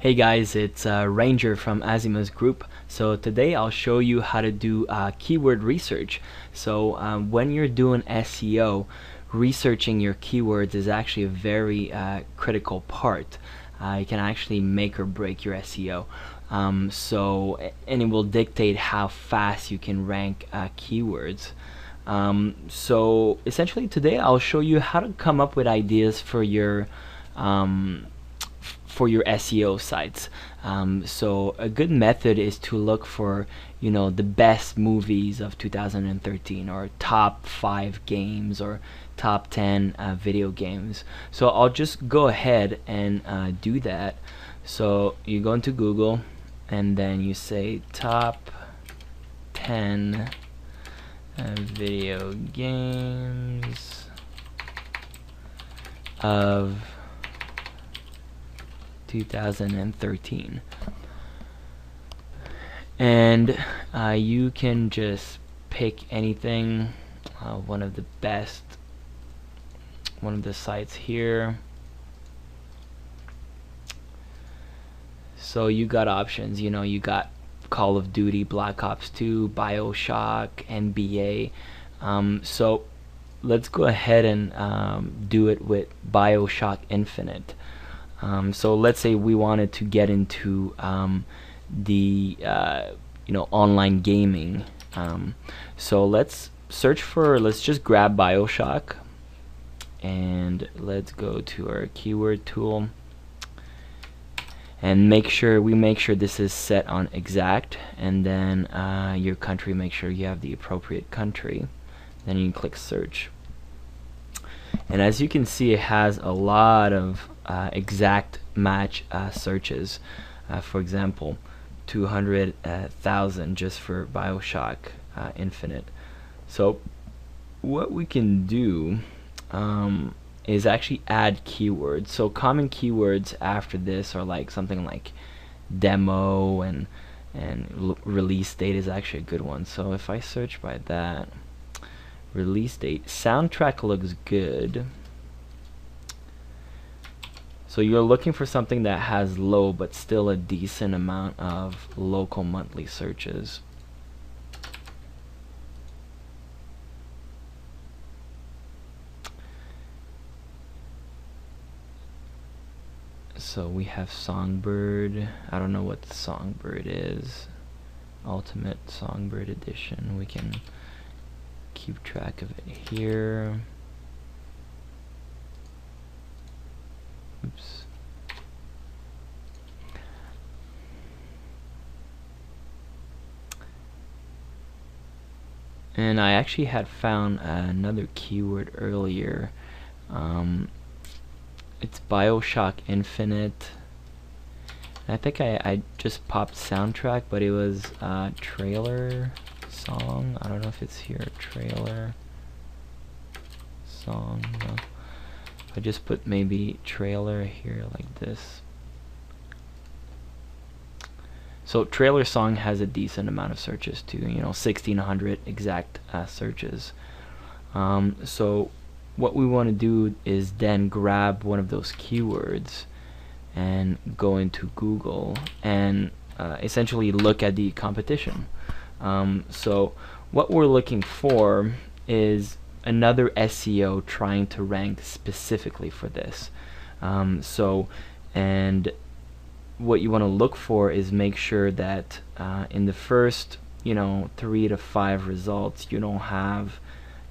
Hey guys, it's Ranger from Azimus Group. So today I'll show you how to do keyword research. So when you're doing SEO, researching your keywords is actually a very critical part. It can actually make or break your SEO. And it will dictate how fast you can rank keywords. So essentially today I'll show you how to come up with ideas for your SEO sites. So a good method is to look for, the best movies of 2013, or top 5 games, or top 10 video games. So I'll just go ahead and do that. So you go into Google and then you say top 10 video games of 2013, and you can just pick anything, one of the sites here. So you got options, you got Call of Duty, Black Ops 2, BioShock, NBA. So let's go ahead and do it with BioShock Infinite. So let's say we wanted to get into the online gaming. So let's just grab BioShock and let's go to our keyword tool and make sure this is set on exact, and then your country, make sure you have the appropriate country. Then you can click search. And as you can see, it has a lot of exact match searches. For example, 200,000 just for BioShock Infinite. So what we can do is actually add keywords. So common keywords after this are like something like demo and release date is actually a good one. So if I search by that, release date, soundtrack looks good. So you're looking for something that has low but still a decent amount of local monthly searches. So we have Songbird. I don't know what Songbird is. Ultimate Songbird Edition. We can keep track of it here. Oops. And I actually had found another keyword earlier. It's BioShock Infinite. I think I just popped soundtrack, but it was trailer song. I don't know if it's here. Trailer song. No. I just put maybe trailer here like this. So trailer song has a decent amount of searches too, 1600 exact searches. So what we want to do is then grab one of those keywords and go into Google and essentially look at the competition. So what we're looking for is another SEO trying to rank specifically for this. And what you want to look for is make sure that in the first 3 to 5 results you don't have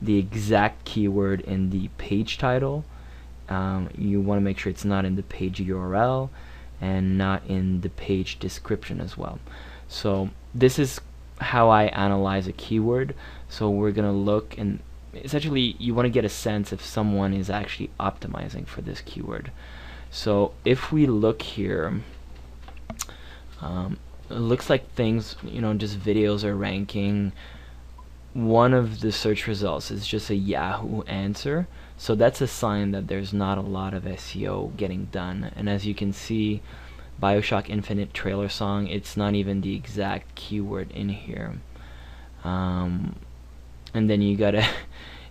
the exact keyword in the page title. You want to make sure it's not in the page URL and not in the page description as well. So this is how I analyze a keyword. So we're gonna look, and essentially you want to get a sense if someone is actually optimizing for this keyword. So if we look here, it looks like things, just videos are ranking. One of the search results is just a Yahoo answer, so that's a sign that there's not a lot of SEO getting done. And as you can see, BioShock Infinite trailer song, it's not even the exact keyword in here. And then you got a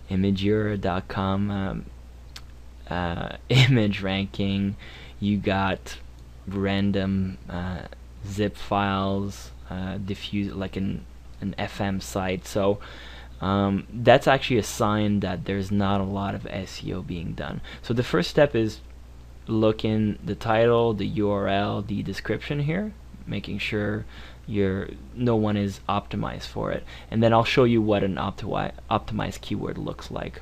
Imagura.com image ranking. You got random zip files, diffuse like an FM site. So that's actually a sign that there's not a lot of SEO being done. So the first step is look in the title, the URL, the description here, making sure no one is optimized for it. And then I'll show you what an optimized keyword looks like.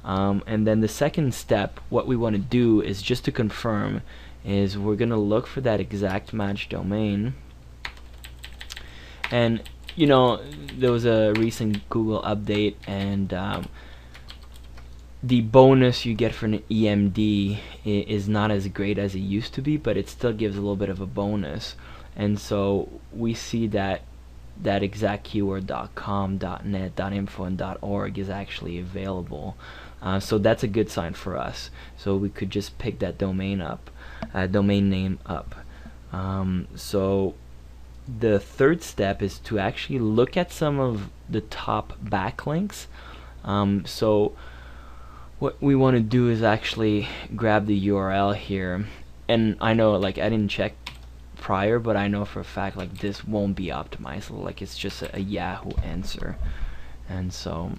And then the second step, what we want to do is just to confirm, is we're going to look for that exact match domain. And you know, there was a recent Google update, and the bonus you get for an EMD is not as great as it used to be, but it still gives a little bit of a bonus. And so we see that that exact keyword .com, .net, .info, and .org is actually available. So that's a good sign for us. So we could just pick that domain name up. So the third step is to actually look at some of the top backlinks. So what we want to do is actually grab the URL here, and I know, like, I didn't check prior, but I know for a fact like this won't be optimized, like it's just a Yahoo answer. And so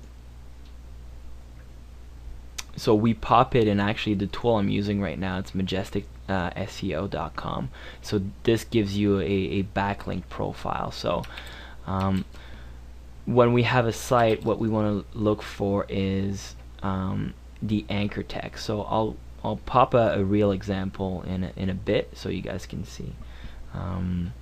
we pop it, and actually the tool I'm using right now, it's MajesticSEO.com. So this gives you a backlink profile. So when we have a site, what we want to look for is the anchor text. So I'll pop a real example in a bit so you guys can see. And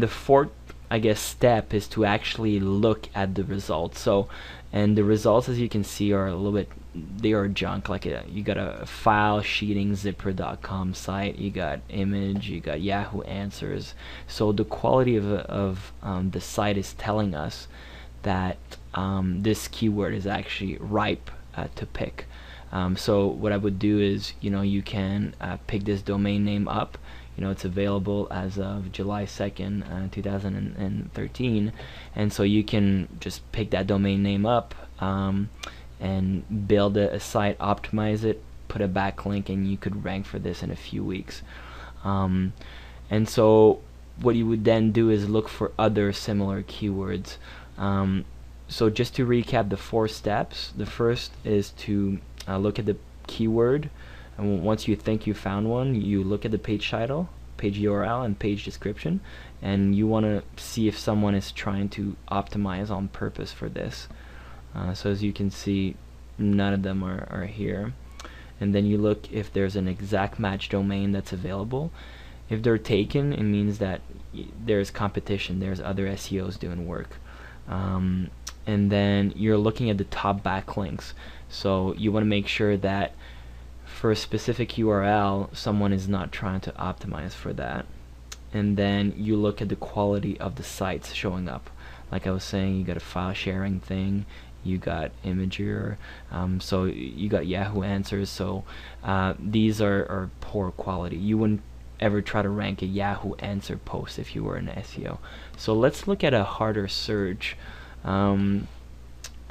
the fourth, I guess, step is to actually look at the results. So, and the results, as you can see, are a little bit, they are junk. Like you got a file sheeting zipper.com site, you got image, you got Yahoo Answers. So the quality of the site is telling us that this keyword is actually ripe to pick. So what I would do is, you can pick this domain name up. It's available as of July 2nd, 2013, and so you can just pick that domain name up and build a site, optimize it, put a backlink, and you could rank for this in a few weeks. And so what you would then do is look for other similar keywords. So just to recap the 4 steps, the first is to look at the keyword, and once you think you found one, you look at the page title, page URL, and page description, and you want to see if someone is trying to optimize on purpose for this. So as you can see, none of them are here. And then you look if there's an exact match domain that's available. If they're taken, it means that there's competition, there's other SEOs doing work. And then you're looking at the top backlinks. So you want to make sure that for a specific URL, someone is not trying to optimize for that. And then you look at the quality of the sites showing up. Like I was saying, you got a file sharing thing, you got Imager, so you got Yahoo Answers. So these are poor quality. You wouldn't ever try to rank a Yahoo Answer post if you were an SEO. So let's look at a harder search. I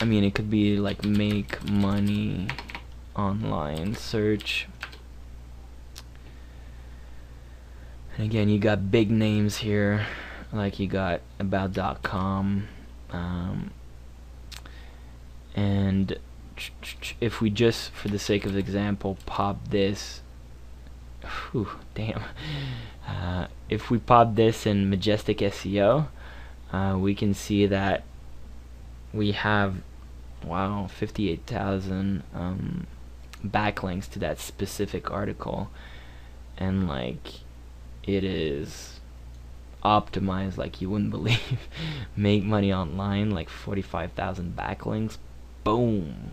mean, it could be like make money online search. And again, you got big names here, like you got about.com, and if we just, for the sake of example, pop this, if we pop this in Majestic SEO, we can see that we have 58,000 backlinks to that specific article, and like it is optimized like you wouldn't believe. Make money online, like 45,000 backlinks, boom,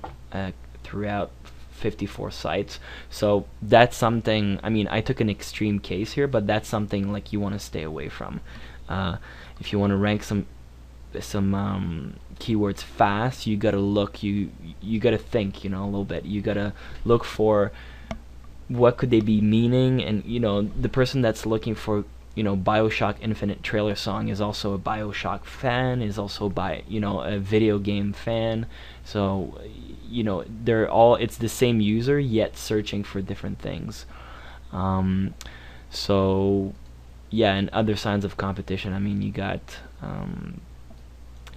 throughout 54 sites. So that's something, I mean, I took an extreme case here, but that's something like you want to stay away from. If you want to rank some keywords fast, you gotta look, you gotta think, a little bit. You gotta look for what could they be meaning, and the person that's looking for BioShock Infinite trailer song is also a BioShock fan, is also a video game fan. So they're all, it's the same user yet searching for different things. So yeah, and other signs of competition, I mean, you got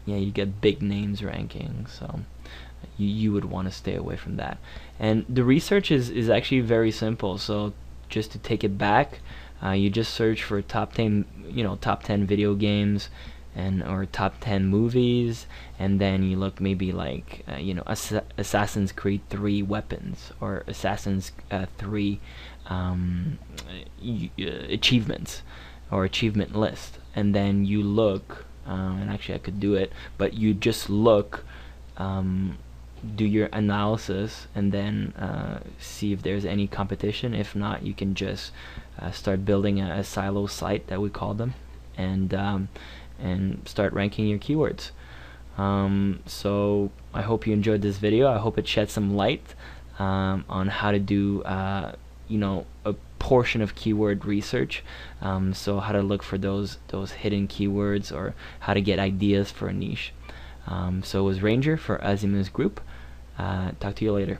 yeah, you get big names ranking, so you would want to stay away from that. And the research is actually very simple. So just to take it back, you just search for top 10, top 10 video games, and or top 10 movies, and then you look maybe like Assassin's Creed 3 weapons, or Assassin's 3 achievements, or achievement list, and then you look, and actually I could do it, but you just look, do your analysis, and then see if there's any competition. If not, you can just start building a silo site, that we call them, and start ranking your keywords. So I hope you enjoyed this video. I hope it shed some light on how to do a portion of keyword research. So how to look for those hidden keywords, or how to get ideas for a niche. So it was Ranger for Azimus Group. Talk to you later.